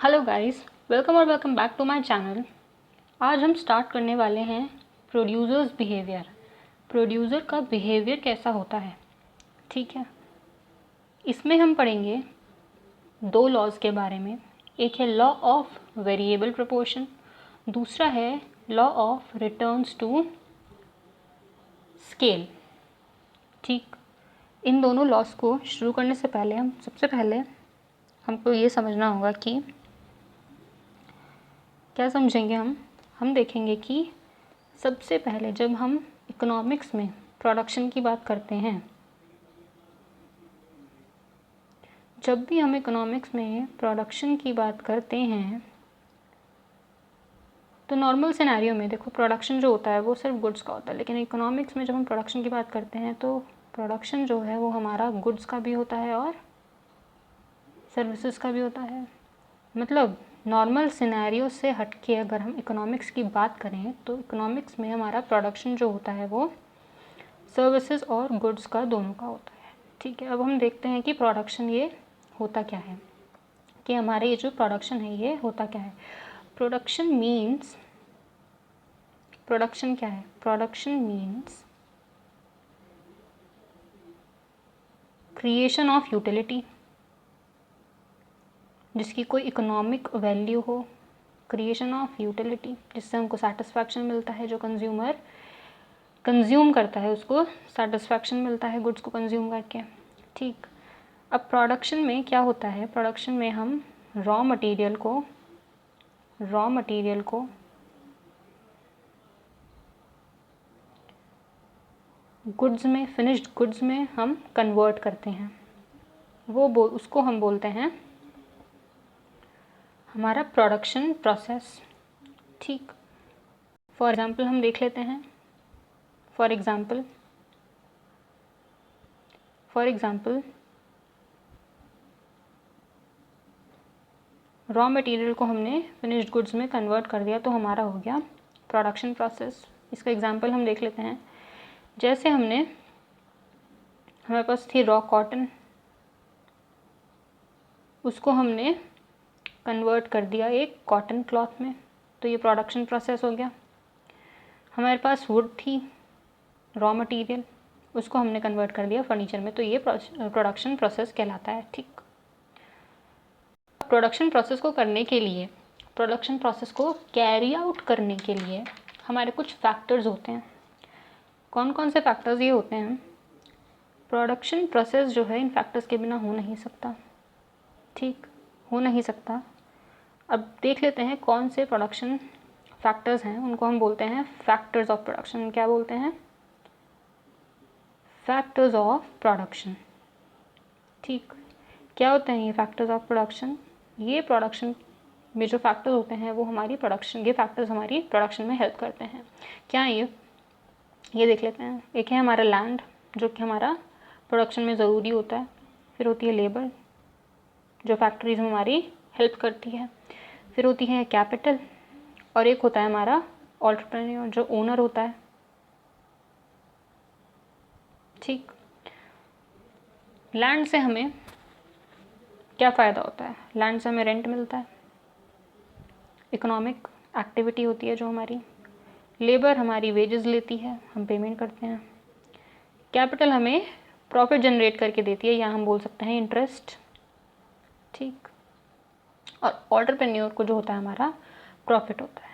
Hello guys, welcome back to my channel. आज हम start करने वाले हैं प्रोड्यूसर्स बिहेवियर। प्रोड्यूसर का बिहेवियर कैसा होता है, ठीक है। इसमें हम पढ़ेंगे दो लॉज के बारे में। एक है लॉ ऑफ वेरिएबल प्रोपोर्शन, दूसरा है law of returns to scale, ठीक। इन दोनों लॉज को शुरू करने से पहले सबसे पहले हमको ये समझना होगा कि क्या समझेंगे हम देखेंगे कि सबसे पहले जब हम इकोनॉमिक्स में प्रोडक्शन की बात करते हैं, जब भी हम इकोनॉमिक्स में प्रोडक्शन की बात करते हैं तो नॉर्मल सिनेरियो में देखो प्रोडक्शन जो होता है वो सिर्फ गुड्स का होता है, लेकिन इकोनॉमिक्स में जब हम प्रोडक्शन की बात करते हैं तो प्रोडक्शन जो है वो हमारा गुड्स का भी होता है और सर्विसेज का भी होता है। मतलब नॉर्मल सिनेरियो से हटके अगर हम इकोनॉमिक्स की बात करें तो इकोनॉमिक्स में हमारा प्रोडक्शन जो होता है वो सर्विसेज और गुड्स का दोनों का होता है, ठीक है। अब हम देखते हैं कि प्रोडक्शन ये होता क्या है, कि हमारे ये जो प्रोडक्शन है ये होता क्या है। प्रोडक्शन क्या है? Production means creation of utility, जिसकी कोई इकोनॉमिक वैल्यू हो। क्रिएशन ऑफ यूटिलिटी जिससे हमको सेटिस्फैक्शन मिलता है, जो कंज्यूमर कंज्यूम करता है उसको सेटिस्फैक्शन मिलता है गुड्स को कंज्यूम करके, ठीक। अब प्रोडक्शन में क्या होता है? प्रोडक्शन में हम रॉ मटेरियल को गुड्स में, फिनिश्ड गुड्स में हम कन्वर्ट करते हैं। उसको हम बोलते हैं हमारा प्रोडक्शन प्रोसेस, ठीक। फॉर एग्ज़ाम्पल हम देख लेते हैं। फॉर एग्ज़ाम्पल रॉ मटेरियल को हमने फिनिश्ड गुड्स में कन्वर्ट कर दिया तो हमारा हो गया प्रोडक्शन प्रोसेस। इसका एग्ज़ाम्पल हम देख लेते हैं। जैसे हमारे पास थी रॉ कॉटन, उसको हमने कन्वर्ट कर दिया एक कॉटन क्लॉथ में, तो ये प्रोडक्शन प्रोसेस हो गया। हमारे पास वुड थी रॉ मटेरियल, उसको हमने कन्वर्ट कर दिया फर्नीचर में, तो ये प्रोडक्शन प्रोसेस कहलाता है, ठीक। प्रोडक्शन प्रोसेस को कैरी आउट करने के लिए हमारे कुछ फैक्टर्स होते हैं। कौन कौन से फैक्टर्स ये होते हैं? प्रोडक्शन प्रोसेस जो है इन फैक्टर्स के बिना हो नहीं सकता, ठीक, हो नहीं सकता। अब देख लेते हैं कौन से प्रोडक्शन फैक्टर्स हैं, उनको हम बोलते हैं फैक्टर्स ऑफ प्रोडक्शन। क्या बोलते हैं? फैक्टर्स ऑफ प्रोडक्शन, ठीक। क्या होते हैं ये फैक्टर्स ऑफ प्रोडक्शन? ये प्रोडक्शन में जो फैक्टर्स होते हैं वो ये फैक्टर्स हमारी प्रोडक्शन में हेल्प करते हैं। क्या ये देख लेते हैं। एक है हमारा लैंड, जो कि हमारा प्रोडक्शन में ज़रूरी होता है। फिर होती है लेबर, जो फैक्ट्रीज में हमारी हेल्प करती है। फिर होती है कैपिटल, और एक होता है हमारा एंटरप्रेन्योर, जो ओनर होता है, ठीक। लैंड से हमें क्या फ़ायदा होता है? लैंड से हमें रेंट मिलता है, इकोनॉमिक एक्टिविटी होती है जो हमारी। लेबर हमारी वेजेस लेती है, हम पेमेंट करते हैं। कैपिटल हमें प्रॉफिट जनरेट करके देती है, या हम बोल सकते हैं इंटरेस्ट, ठीक। और एंटरप्रेन्योर को जो होता है हमारा प्रॉफिट होता है,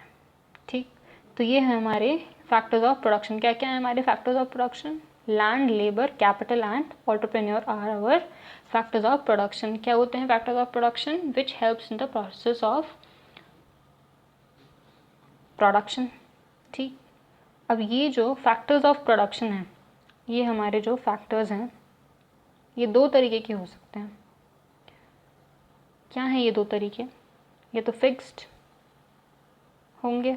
ठीक। तो ये है हमारे फैक्टर्स ऑफ प्रोडक्शन। क्या क्या है हमारे factors of production? Land, labour, capital and entrepreneur are our factors of production. क्या होते हैं factors of production? Which helps in the process of production, ठीक। अब ये जो फैक्टर्स ऑफ प्रोडक्शन है, ये हमारे जो फैक्टर्स हैं ये दो तरीके के हो सकते हैं। क्या हैं ये दो तरीके? ये तो फिक्स्ड होंगे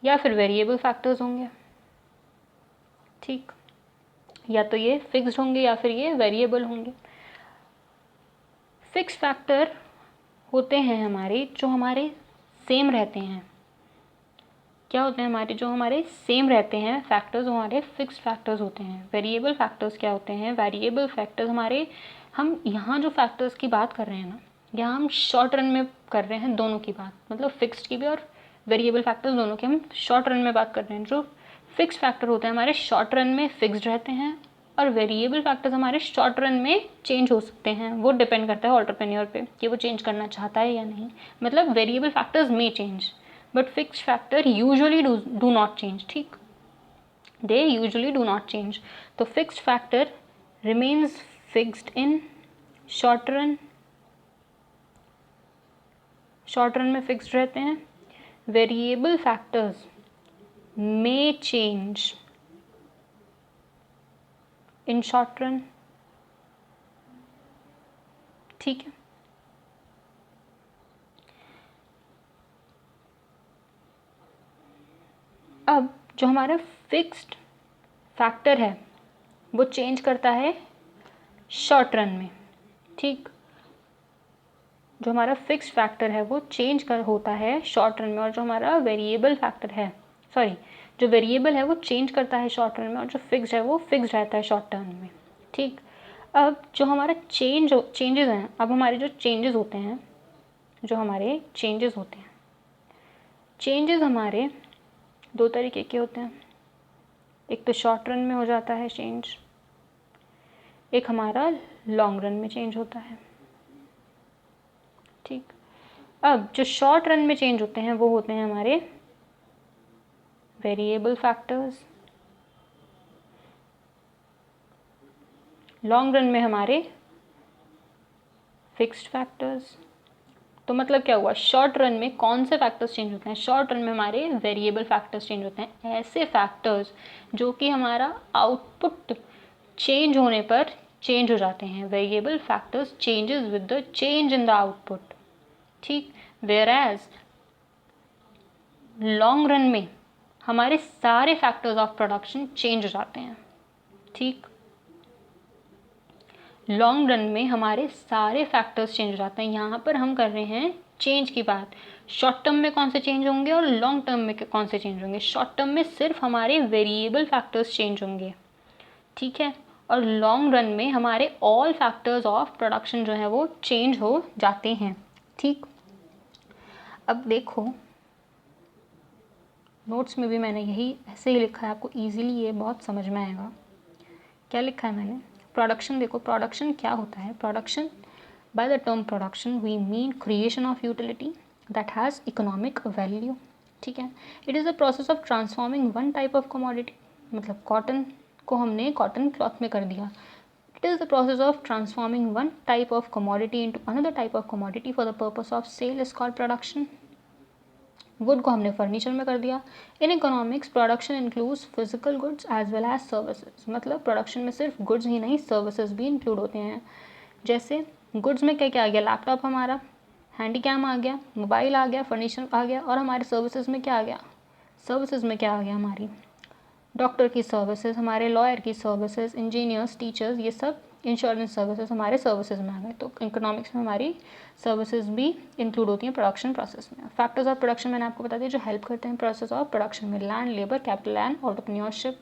या फिर वेरिएबल फैक्टर्स होंगे, ठीक। या तो ये फिक्स्ड होंगे या फिर ये वेरिएबल होंगे। फिक्स फैक्टर होते हैं हमारे जो हमारे सेम रहते हैं। क्या होते हैं हमारे जो हमारे सेम रहते हैं फैक्टर्स, हमारे फिक्स फैक्टर्स होते हैं। वेरिएबल फैक्टर्स क्या होते हैं? वेरिएबल फैक्टर्स हमारे, हम यहाँ जो फैक्टर्स की बात कर रहे हैं ना, यहाँ हम शॉर्ट रन में कर रहे हैं दोनों की बात, मतलब फिक्स्ड की भी और वेरिएबल फैक्टर्स दोनों की हम शॉर्ट रन में बात कर रहे हैं। जो फिक्स्ड फैक्टर होते हैं हमारे शॉर्ट रन में फिक्स्ड रहते हैं, और वेरिएबल फैक्टर्स हमारे शॉर्ट रन में चेंज हो सकते हैं। वो डिपेंड करता है एंटरप्रेन्योर पे कि वो चेंज करना चाहता है या नहीं। मतलब वेरिएबल फैक्टर्स में change, but fixed factor usually do not change. ठीक, they usually do not change. तो fixed factor remains fixed in short run, short run में फिक्स्ड रहते हैं। Variable factors may change in short run। ठीक है, अब जो हमारा फिक्स्ड फैक्टर है वो चेंज करता है शॉर्ट रन में। ठीक, जो हमारा फिक्स्ड फैक्टर है वो होता है शॉर्ट रन में, और जो हमारा वेरिएबल फैक्टर है, सॉरी, जो वेरिएबल है वो चेंज करता है शॉर्ट रन में, और जो फिक्स्ड है वो फिक्स्ड रहता है शॉर्ट टर्म में। ठीक, अब जो हमारा चेंजेस हैं, अब हमारे जो चेंजेस होते हैं, चेंजेस हमारे दो तरीके के होते हैं। एक तो शॉर्ट रन में हो जाता है चेंज, एक हमारा लॉन्ग रन में चेंज होता है। ठीक, अब जो शॉर्ट रन में चेंज होते हैं वो होते हैं हमारे वेरिएबल फैक्टर्स, लॉन्ग रन में हमारे फिक्स्ड फैक्टर्स। तो मतलब क्या हुआ, शॉर्ट रन में कौन से फैक्टर्स चेंज होते हैं? शॉर्ट रन में हमारे वेरिएबल फैक्टर्स चेंज होते हैं, ऐसे फैक्टर्स जो कि हमारा आउटपुट चेंज होने पर चेंज हो जाते हैं। Variable factors changes with the change in the output. ठीक, वेयर एज लॉन्ग रन में हमारे सारे फैक्टर्स ऑफ प्रोडक्शन चेंज हो जाते हैं। ठीक, लॉन्ग रन में हमारे सारे फैक्टर्स चेंज हो जाते हैं। यहाँ पर हम कर रहे हैं चेंज की बात। शॉर्ट टर्म में कौन से चेंज होंगे और लॉन्ग टर्म में कौन से चेंज होंगे? शॉर्ट टर्म में सिर्फ हमारे वेरिएबल फैक्टर्स चेंज होंगे, ठीक है, और लॉन्ग रन में हमारे ऑल फैक्टर्स ऑफ प्रोडक्शन जो है वो चेंज हो जाते हैं। ठीक, अब देखो नोट्स में भी मैंने यही ऐसे ही लिखा है, आपको इजीली ये बहुत समझ में आएगा। क्या लिखा है मैंने? प्रोडक्शन देखो, प्रोडक्शन क्या होता है? Production, by the term production we mean creation of utility that has economic value. ठीक है, it is the process of transforming one type of commodity, मतलब कॉटन को हमने कॉटन क्लॉथ में कर दिया। It is the process of transforming one type of commodity into another type of commodity for the purpose of sale is called production. Wood को हमने furniture में कर दिया। In economics production includes physical goods as well as services, मतलब production में सिर्फ goods ही नहीं services भी इंक्लूड होते हैं। जैसे गुड्स में क्या क्या आ गया? लैपटॉप हमारा, हैंडी कैम आ गया, मोबाइल आ गया, फर्नीचर आ गया, और हमारे सर्विसेज में क्या आ गया? सर्विसेज में क्या आ गया? हमारी डॉक्टर की सर्विसेज, हमारे लॉयर की सर्विसेज, इंजीनियर्स, टीचर्स, ये सब इंश्योरेंस सर्विसेज हमारे सर्विसेज में आ गए। तो इकोनॉमिक्स में हमारी सर्विसेज भी इंक्लूड होती हैं प्रोडक्शन प्रोसेस में। फैक्टर्स ऑफ प्रोडक्शन मैंने आपको बता दिया जो हेल्प करते हैं प्रोसेस ऑफ प्रोडक्शन में, land, labour, capital and entrepreneurship.